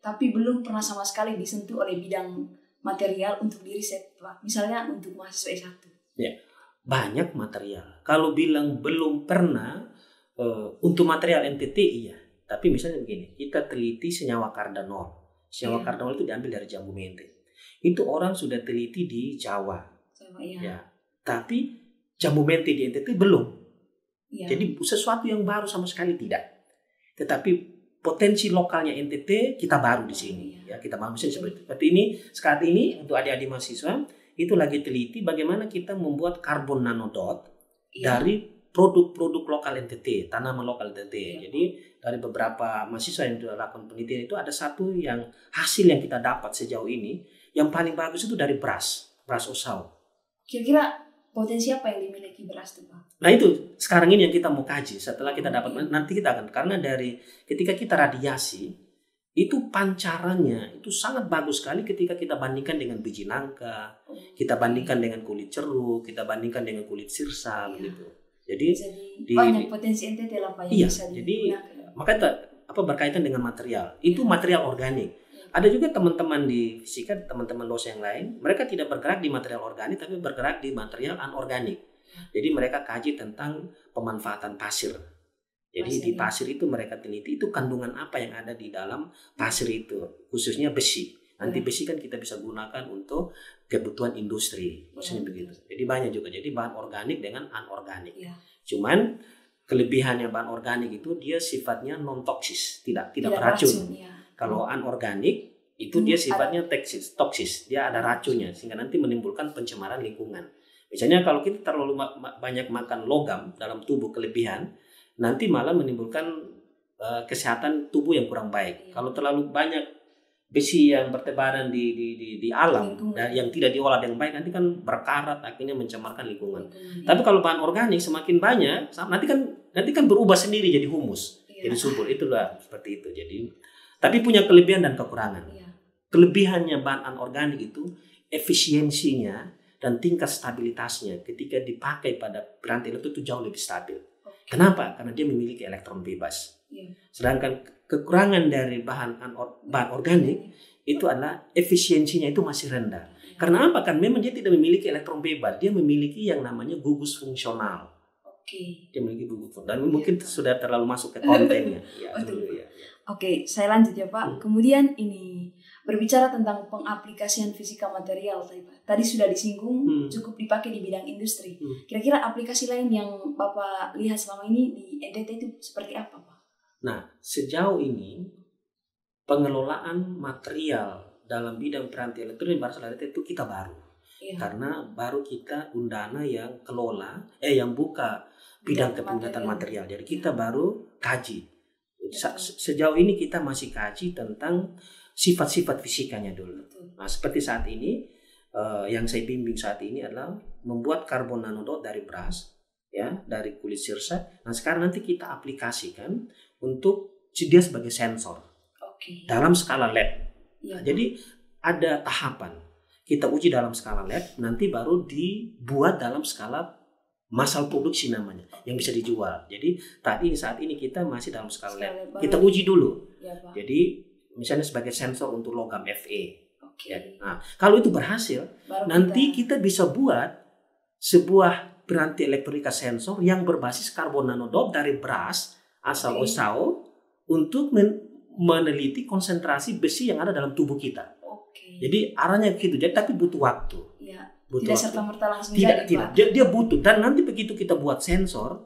tapi belum pernah sama sekali disentuh oleh bidang material untuk diriset, Pak? Misalnya untuk mahasiswa S1. Ya, banyak material. Kalau bilang belum pernah untuk material NTT iya. Tapi misalnya begini, kita teliti senyawa karbonol. Senyawa karbonol itu diambil dari jambu mente. Itu orang sudah teliti di Jawa. Ya. Tapi jambu mente di NTT belum. Jadi sesuatu yang baru sama sekali tidak. Tetapi potensi lokalnya NTT kita baru di sini. Ya, kita baru seperti ini. Saat ini untuk adik-adik mahasiswa itu lagi teliti bagaimana kita membuat karbon nanodot dari produk-produk lokal NTT, tanaman lokal NTT. Jadi dari beberapa mahasiswa yang sudah lakukan penelitian itu ada satu yang hasil yang kita dapat sejauh ini yang paling bagus itu dari beras osau. Kira-kira potensi apa yang dimiliki beras itu, Pak? Nah itu sekarang ini yang kita mau kaji. Setelah kita dapat nanti kita akan, karena dari ketika kita radiasi itu pancarannya itu sangat bagus sekali ketika kita bandingkan dengan biji nangka, kita bandingkan dengan kulit ceruk, kita bandingkan dengan kulit sirsa gitu. Jadi banyak potensi NTT lah Pak yang bisa digunakan. Makanya berkaitan dengan material. Itu material organik. Ada juga teman-teman di fisika, teman-teman dosen yang lain, mereka tidak bergerak di material organik tapi bergerak di material anorganik. Jadi mereka kaji tentang pemanfaatan pasir. Jadi di pasir itu mereka teliti itu kandungan apa yang ada di dalam pasir itu, khususnya besi. Nanti besi kan kita bisa gunakan untuk kebutuhan industri, maksudnya begitu. Jadi banyak juga. Jadi bahan organik dengan anorganik. Cuman kelebihannya bahan organik itu dia sifatnya non toksis, tidak beracun. Kalau anorganik itu dia sifatnya toksis, dia ada racunnya sehingga nanti menimbulkan pencemaran lingkungan. Misalnya kalau kita terlalu banyak makan logam dalam tubuh kelebihan, nanti malah menimbulkan kesehatan tubuh yang kurang baik. Kalau terlalu banyak besi yang bertebaran di alam dan yang tidak diolah dengan baik, nanti kan berkarat akhirnya mencemarkan lingkungan. Tapi kalau bahan organik semakin banyak, nanti kan berubah sendiri jadi humus, jadi subur. Itulah seperti itu. Jadi tapi punya kelebihan dan kekurangan. Kelebihannya bahan anorganik itu efisiensinya dan tingkat stabilitasnya ketika dipakai pada piranti elektrik itu jauh lebih stabil. Kenapa? Karena dia memiliki elektron bebas. Sedangkan kekurangan dari bahan organik itu adalah efisiensinya itu masih rendah. Karena apa? Kan memang dia tidak memiliki elektron bebas, dia memiliki yang namanya gugus fungsional. Oke. Dia memiliki buku foto. Dan mungkin sudah terlalu masuk ke kontennya. Ya, Betul. ya. Oke, saya lanjut ya Pak. Kemudian ini berbicara tentang pengaplikasian fisika material tadi Pak. Tadi sudah disinggung cukup dipakai di bidang industri. Kira-kira aplikasi lain yang Bapak lihat selama ini di NTT itu seperti apa Pak? Nah, sejauh ini pengelolaan material dalam bidang piranti elektronik Barsel itu kita baru. Karena baru kita Undana yang yang buka bidang kepemilikan material. Jadi kita baru kaji. Sejauh ini kita masih kaji tentang sifat-sifat fisikanya dulu. Nah, seperti saat ini yang saya bimbing saat ini adalah membuat karbon nanodot dari beras, ya, dari kulit sirsa. Nah, sekarang nanti kita aplikasikan untuk dia sebagai sensor dalam skala lab. Nah, jadi ada tahapan. Kita uji dalam skala lab, nanti baru dibuat dalam skala massal produksi namanya, yang bisa dijual. Jadi saat ini kita masih dalam skala lab. Kita uji dulu. Ya, Pak. Jadi misalnya sebagai sensor untuk logam Fe. Ya. Nah, kalau itu berhasil, nanti kita bisa buat sebuah piranti elektronika sensor yang berbasis karbon nanodot dari beras asal Osao untuk meneliti konsentrasi besi yang ada dalam tubuh kita. Jadi arahnya begitu. Jadi tapi butuh waktu. Ya. Tidak serta-merta langsung tidak. Dia butuh. Dan nanti begitu kita buat sensor,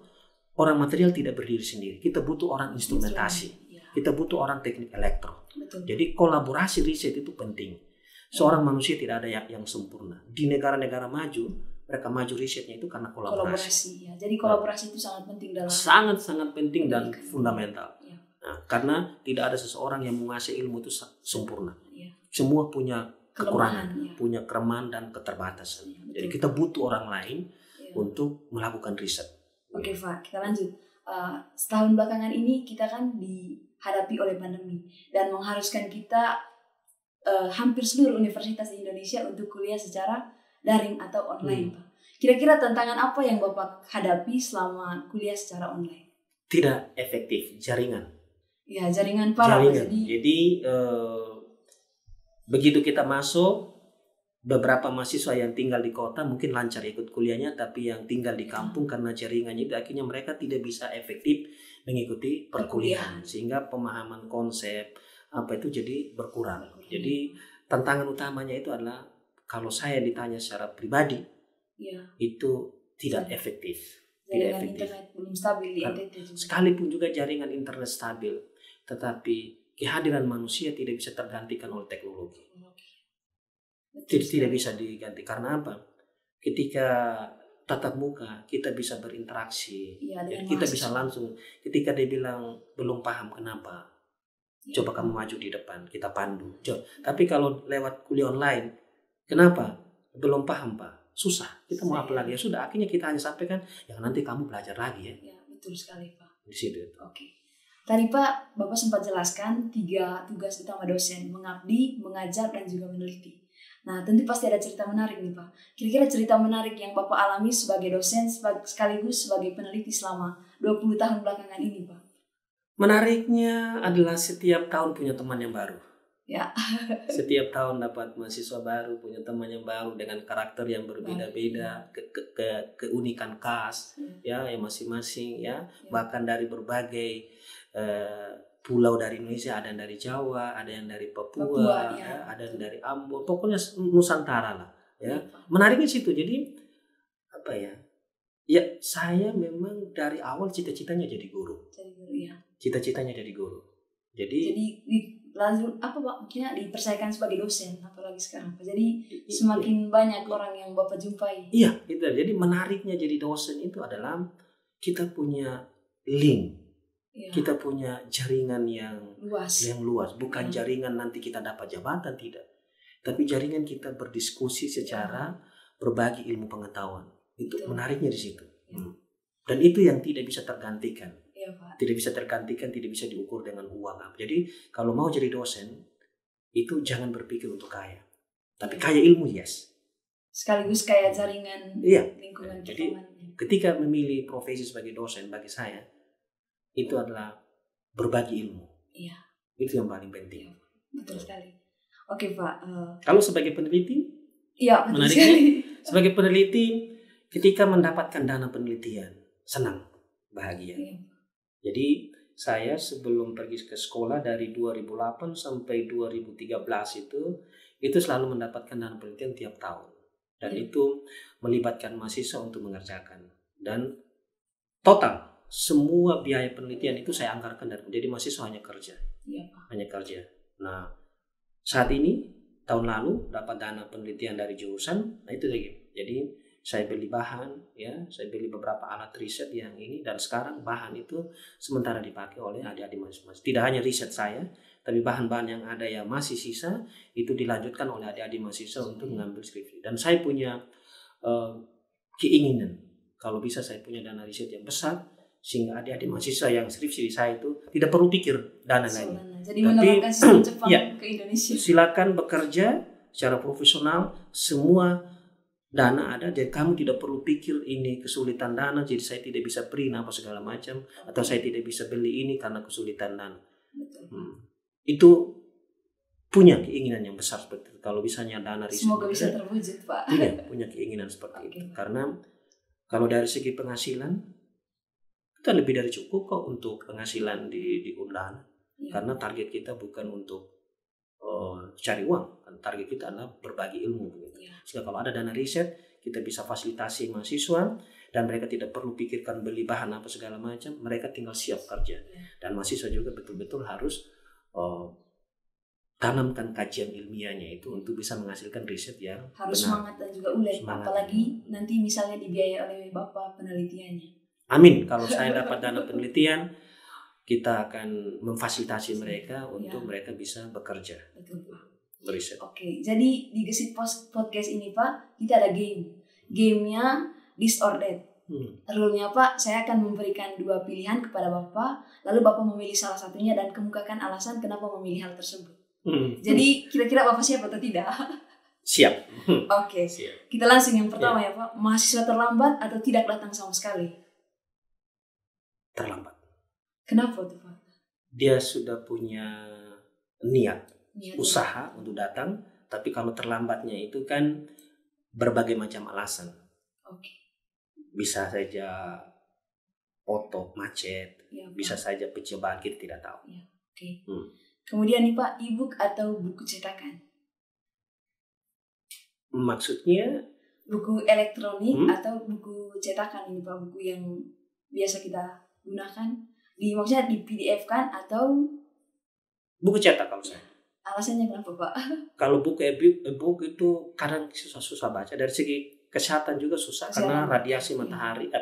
orang material tidak berdiri sendiri. Kita butuh orang instrumentasi. Kita butuh orang teknik elektro. Betul. Jadi kolaborasi riset itu penting. Seorang manusia tidak ada yang sempurna. Di negara-negara maju, mereka maju risetnya itu karena kolaborasi. Ya. Jadi kolaborasi itu sangat penting dalam sangat penting dan fundamental. Ya. Nah, karena tidak ada seseorang yang menguasai ilmu itu sempurna. Ya. Semua punya kekurangan, punya kelemahan dan keterbatasan. Jadi kita butuh orang lain untuk melakukan riset. Oke, Pak, kita lanjut. Setahun belakangan ini kita kan dihadapi oleh pandemi dan mengharuskan kita hampir seluruh universitas di Indonesia untuk kuliah secara daring atau online, Pak. Kira-kira tantangan apa yang Bapak hadapi selama kuliah secara online? Tidak efektif, jaringan. Ya, jaringan parah. Jadi begitu kita masuk, beberapa mahasiswa yang tinggal di kota mungkin lancar ikut kuliahnya, tapi yang tinggal di kampung karena jaringannya itu akhirnya mereka tidak bisa efektif mengikuti perkuliahan, sehingga pemahaman konsep apa itu jadi berkurang. Jadi tantangan utamanya itu adalah kalau saya ditanya secara pribadi, itu tidak efektif. Jaringan internet belum stabil di NTT. Sekalipun juga jaringan internet stabil, tetapi kehadiran manusia tidak bisa tergantikan oleh teknologi. Tidak bisa diganti. Karena apa? Ketika tatap muka kita bisa berinteraksi, kita bisa langsung. Ketika dia bilang belum paham kenapa, coba kamu maju di depan, kita pandu. Tapi kalau lewat kuliah online, kenapa? Belum paham Pak, susah. Kita mau apa lagi? Ya sudah, akhirnya kita hanya sampaikan, ya nanti kamu belajar lagi ya. Ya, betul sekali Pak. Di situ. Oke. Tadi Pak, Bapak sempat jelaskan 3 tugas utama dosen, mengabdi, mengajar, dan juga meneliti. Nah, tentu pasti ada cerita menarik nih Pak. Kira-kira cerita menarik yang Bapak alami sebagai dosen sekaligus sebagai peneliti selama 20 tahun belakangan ini Pak? Menariknya adalah setiap tahun punya teman yang baru. Ya. Setiap tahun dapat mahasiswa baru, punya teman yang baru dengan karakter yang berbeda-beda, keunikan khas, ya yang masing-masing ya. Bahkan dari berbagai pulau dari Indonesia, ada yang dari Jawa, ada yang dari Papua, ya, ada yang dari Ambon, pokoknya Nusantara lah, ya. Menariknya situ. Jadi apa ya? Ya saya memang dari awal cita-citanya jadi guru. Cita-citanya jadi guru. Jadi lalu apa Pak? Mungkin dipercayakan sebagai dosen, apalagi sekarang. Jadi semakin banyak orang yang Bapak jumpai. Iya, itu. Jadi menariknya jadi dosen itu adalah kita punya link. Kita punya jaringan yang luas. Bukan jaringan nanti kita dapat jabatan, tidak. Tapi jaringan kita berdiskusi secara berbagi ilmu pengetahuan. Itu menariknya di situ. Dan itu yang tidak bisa tergantikan. Tidak bisa tergantikan, tidak bisa diukur dengan uang. Jadi kalau mau jadi dosen, itu jangan berpikir untuk kaya. Tapi kaya ilmu, yes. Sekaligus kaya jaringan lingkungan. Jadi ketika memilih profesi sebagai dosen, bagi saya, itu adalah berbagi ilmu. Iya. Itu yang paling penting. Betul sekali. Oke Pak. Kalau sebagai peneliti, menariknya sebagai peneliti, ketika mendapatkan dana penelitian, senang, bahagia. Iya. Jadi saya sebelum pergi ke sekolah dari 2008 sampai 2013 itu selalu mendapatkan dana penelitian tiap tahun. Dan itu melibatkan mahasiswa untuk mengerjakan. Dan total semua biaya penelitian itu saya anggarkan dari, jadi mahasiswa hanya kerja. Iya, Pak. Hanya kerja. Nah, saat ini tahun lalu dapat dana penelitian dari jurusan, nah itu lagi. Jadi saya beli bahan, ya, saya beli beberapa alat riset yang ini, dan sekarang bahan itu sementara dipakai oleh adik-adik mahasiswa. Tidak hanya riset saya, tapi bahan-bahan yang ada yang masih sisa itu dilanjutkan oleh adik-adik mahasiswa untuk mengambil skripsi. Dan saya punya keinginan kalau bisa saya punya dana riset yang besar, sehingga adik-adik mahasiswa yang skripsi di saya itu tidak perlu pikir dana lagi. Jadi menerapkan sistem Jepang ke Indonesia. Silakan bekerja secara profesional, semua dana ada, jadi kamu tidak perlu pikir ini kesulitan dana, jadi saya tidak bisa print apa segala macam, atau saya tidak bisa beli ini karena kesulitan dana. Itu punya keinginan yang besar seperti itu. Kalau misalnya dana riset, semoga bisa terwujud, Pak. Iya, punya keinginan seperti itu. Karena kalau dari segi penghasilan kita lebih dari cukup kok untuk penghasilan di Undana. Karena target kita bukan untuk cari uang, kan target kita adalah berbagi ilmu. Sehingga kalau ada dana riset, kita bisa fasilitasi mahasiswa dan mereka tidak perlu pikirkan beli bahan apa segala macam, mereka tinggal siap kerja. Dan mahasiswa juga betul-betul harus tanamkan kajian ilmiahnya itu untuk bisa menghasilkan riset yang harus benar. Semangat dan juga ulet, apalagi nanti misalnya dibiayai oleh Bapak penelitiannya. Amin. Kalau saya dapat dana penelitian, kita akan memfasilitasi mereka untuk mereka bisa bekerja. Betul, Pak. Beriset. Oke, jadi di Gesit Podcast ini, Pak, kita ada game. Gamenya This or That. Rule-nya, Pak, saya akan memberikan 2 pilihan kepada Bapak, lalu Bapak memilih salah satunya dan kemukakan alasan kenapa memilih hal tersebut. Jadi kira-kira Bapak siap atau tidak? Siap. Oke. Siap. Kita langsung yang pertama ya, Pak. Mahasiswa terlambat atau tidak datang sama sekali? Terlambat. Kenapa tuh, Pak? Dia sudah punya niat usaha untuk datang, tapi kalau terlambatnya itu kan berbagai macam alasan. Bisa saja foto macet, bisa saja pencobaan, kita tidak tahu. Kemudian nih, Pak, e-book atau buku cetakan? Maksudnya buku elektronik atau buku cetakan ini, Pak, buku yang biasa kita gunakan, maksudnya di PDF kan atau buku cetak kalau saya. Alasannya kenapa, Pak? Kalau buku e-book itu kadang susah baca, dari segi kesehatan juga susah karena radiasi matahari,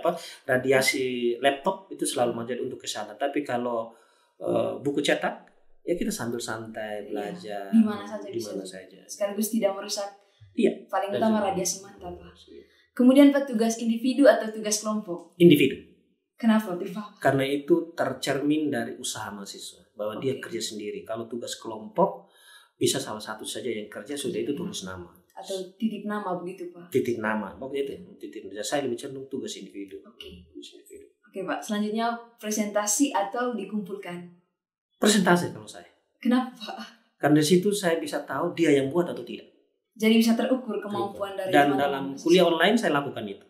radiasi laptop itu selalu menjadi untuk kesehatan. Tapi kalau buku cetak, ya kita sambil santai belajar di mana saja. Sekaligus tidak merusak. Paling utama radiasi mata, Pak. Kemudian, Pak, tugas individu atau tugas kelompok? Individu. Kenapa, Pak? Karena itu tercermin dari usaha mahasiswa bahwa dia kerja sendiri. Kalau tugas kelompok bisa salah satu saja yang kerja, sudah itu tulis nama atau titip nama begitu, Pak. Titip nama, begitu. Saya lebih cenderung tugas individu. Oke, Pak. Selanjutnya presentasi atau dikumpulkan? Presentasi kalau saya. Kenapa, Pak? Karena di situ saya bisa tahu dia yang buat atau tidak. Jadi bisa terukur kemampuan dari dan dalam kuliah online saya lakukan itu.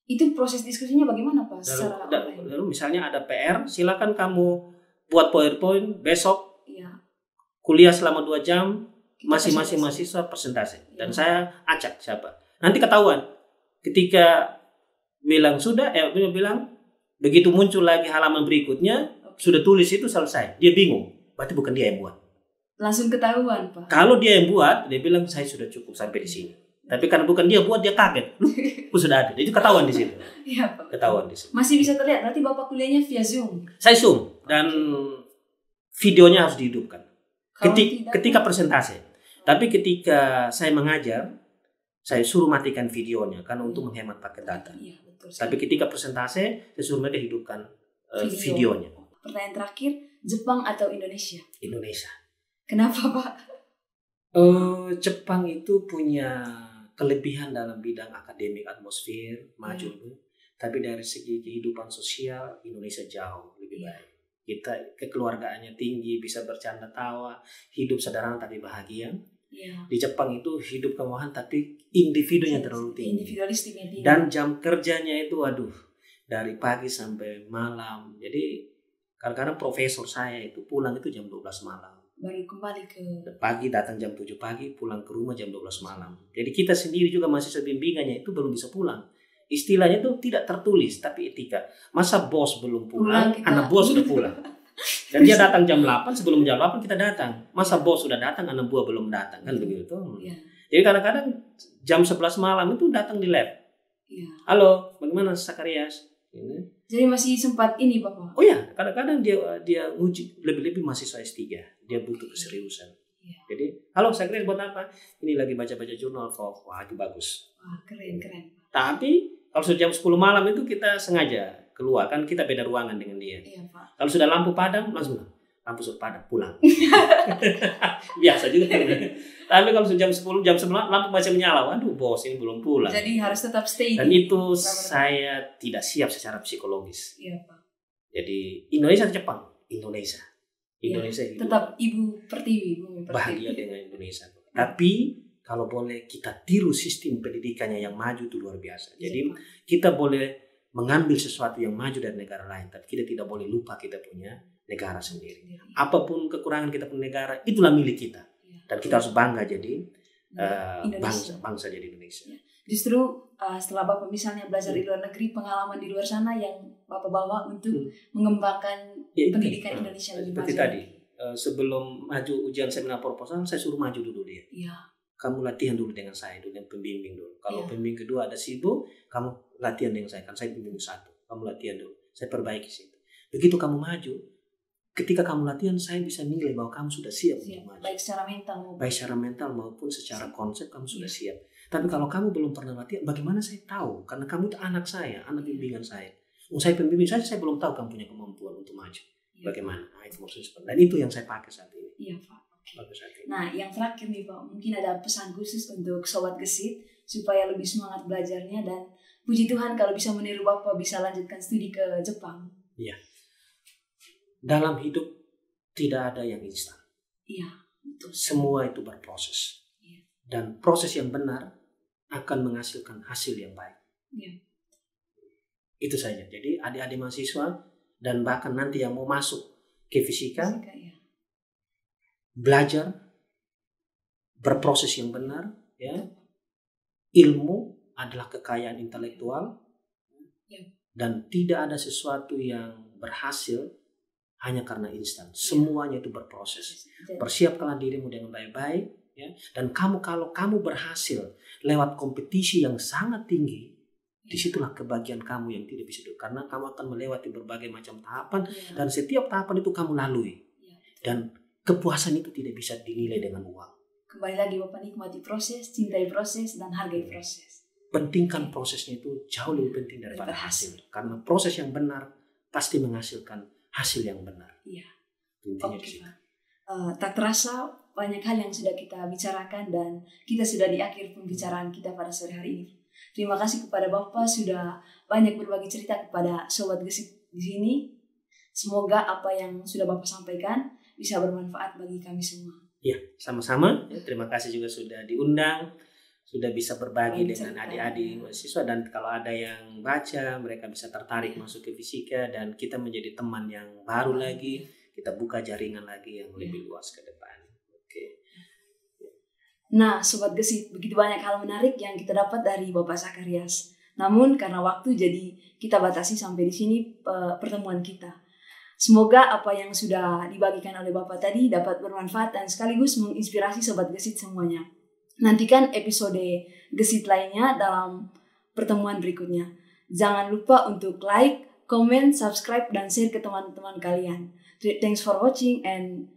Itu proses diskusinya bagaimana, Pak? Lalu misalnya ada PR, silakan kamu buat PowerPoint besok. Kuliah selama 2 jam, masing-masing mahasiswa presentasi. Dan saya acak siapa. Nanti ketahuan. Ketika bilang sudah, bilang begitu muncul lagi halaman berikutnya, sudah tulis itu selesai. Dia bingung. Berarti bukan dia yang buat. Langsung ketahuan, Pak. Kalau dia yang buat, dia bilang saya sudah cukup sampai di sini. Tapi karena bukan dia buat, dia kaget. Aku sudah ada. Jadi ketahuan di situ. Iya, Pak. Ketahuan di situ. Masih bisa terlihat. Berarti Bapak kuliahnya via Zoom. Saya Zoom dan videonya harus dihidupkan. Ketika presentasi. Tapi ketika saya mengajar, saya suruh matikan videonya karena untuk menghemat paket data. Iya, betul. Tapi ketika presentasi, saya suruh mereka hidupkan videonya. Pertanyaan terakhir, Jepang atau Indonesia? Indonesia. Kenapa, Pak? Jepang itu punya kelebihan dalam bidang akademik, atmosfer, maju. Tapi dari segi kehidupan sosial, Indonesia jauh lebih baik. Kita kekeluargaannya tinggi, bisa bercanda tawa, hidup sederhana tapi bahagia. Di Jepang itu hidup kemewahan tapi individunya terlalu tinggi. Individualistiknya tinggi. Dan jam kerjanya itu, dari pagi sampai malam. Jadi kadang-kadang profesor saya itu pulang itu jam 12 malam. Baru kembali ke pagi, datang jam 7 pagi, pulang ke rumah jam 12 malam. Jadi kita sendiri juga mahasiswa bimbingannya itu belum bisa pulang. Istilahnya itu tidak tertulis, tapi etika. Masa bos belum pulang, anak buah sudah pulang. Dan dia datang jam 8, sebelum jam 8 kita datang. Masa bos sudah datang, anak buah belum datang. Kan begitu. Ya. Jadi kadang-kadang jam 11 malam itu datang di lab. Ya. Halo, bagaimana Sakarias? Jadi masih sempat ini Bapak? Oh ya, kadang-kadang dia uji, lebih-lebih mahasiswa S3. Dia butuh keseriusan. Ya. Jadi, halo Sakarias buat apa? Ini lagi baca-baca jurnal. Wah, itu bagus. Wah, keren. Tapi kalau sudah jam 10 malam itu kita sengaja keluar, kan kita beda ruangan dengan dia. Iya, Pak. Kalau sudah lampu padam, langsung lampu sudah padam, pulang. Biasa juga. Tapi kalau sudah jam 10, jam 11 lampu masih menyala, waduh bos ini belum pulang. Jadi harus tetap stay. Dan itu saya tidak siap secara psikologis. Iya, Pak. Jadi Indonesia atau Jepang? Indonesia. Indonesia ya, tetap Ibu Pertiwi, Bumi Pertiwi. Bahagia dengan Indonesia. Tapi kalau boleh kita tiru sistem pendidikannya yang maju itu luar biasa. Jadi kita boleh mengambil sesuatu yang maju dari negara lain, tapi kita tidak boleh lupa kita punya negara sendiri. Apapun kekurangan kita punya negara, itulah milik kita. Dan kita harus bangga jadi bangsa jadi Indonesia. Justru setelah Bapak misalnya belajar di luar negeri, pengalaman di luar sana yang Bapak bawa untuk mengembangkan pendidikan Indonesia lebih seperti tadi, sebelum maju ujian seminar proposal, saya suruh maju dulu dia. Iya. Kamu latihan dulu dengan saya dulu, yang pembimbing dulu. Kalau pembimbing kedua ada sibuk, kamu latihan dengan saya. Kan saya pembimbing satu, kamu latihan dulu. Saya perbaiki situ. Begitu kamu maju, ketika kamu latihan, saya bisa nilai bahwa kamu sudah siap untuk maju. Baik secara mental maupun secara konsep kamu sudah siap. Tapi kalau kamu belum pernah latihan, bagaimana saya tahu? Karena kamu itu anak saya, anak bimbingan saya. Saya pembimbing saya belum tahu kamu punya kemampuan untuk maju. Bagaimana? Nah, itu maksudnya. Dan itu yang saya pakai saat ini. Iya, Pak. Nah, yang terakhir nih Pak, mungkin ada pesan khusus untuk Sobat Gesit supaya lebih semangat belajarnya, dan puji Tuhan kalau bisa meniru Bapak bisa lanjutkan studi ke Jepang. Iya. Dalam hidup tidak ada yang instan. Iya, betul. Semua itu berproses. Iya. Dan proses yang benar akan menghasilkan hasil yang baik. Iya. Itu saja. Jadi adik-adik mahasiswa dan bahkan nanti yang mau masuk ke fisika ya. Belajar, berproses yang benar, ya. Ilmu adalah kekayaan intelektual, ya. Dan tidak ada sesuatu yang berhasil hanya karena instan. Semuanya itu berproses. Persiapkanlah dirimu dengan baik-baik, ya. Dan kalau kamu berhasil lewat kompetisi yang sangat tinggi, disitulah kebahagiaan kamu yang tidak bisa dulu. Karena kamu akan melewati berbagai macam tahapan, dan setiap tahapan itu kamu lalui. Dan kepuasan itu tidak bisa dinilai dengan uang. Kembali lagi Bapak, nikmati proses, cintai proses, dan hargai proses. Pentingkan prosesnya itu jauh lebih penting daripada hasil. Karena proses yang benar pasti menghasilkan hasil yang benar. Iya. Intinya di situ. Tak terasa banyak hal yang sudah kita bicarakan, dan kita sudah di akhir pembicaraan kita pada sore hari ini. Terima kasih kepada Bapak sudah banyak berbagi cerita kepada Sobat Gesit di sini. Semoga apa yang sudah Bapak sampaikan bisa bermanfaat bagi kami semua. Ya, sama-sama. Terima kasih juga sudah diundang, sudah bisa berbagi dengan adik-adik mahasiswa, dan kalau ada yang baca, mereka bisa tertarik masuk ke fisika, dan kita menjadi teman yang baru lagi, kita buka jaringan lagi yang lebih luas ke depan. Oke. Nah, Sobat Gesit, begitu banyak hal menarik yang kita dapat dari Bapak Sakarias. Namun karena waktu, jadi kita batasi sampai di sini pertemuan kita. Semoga apa yang sudah dibagikan oleh Bapak tadi dapat bermanfaat dan sekaligus menginspirasi Sobat Gesit semuanya. Nantikan episode Gesit lainnya dalam pertemuan berikutnya. Jangan lupa untuk like, comment, subscribe, dan share ke teman-teman kalian. Thanks for watching and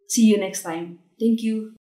see you next time. Thank you.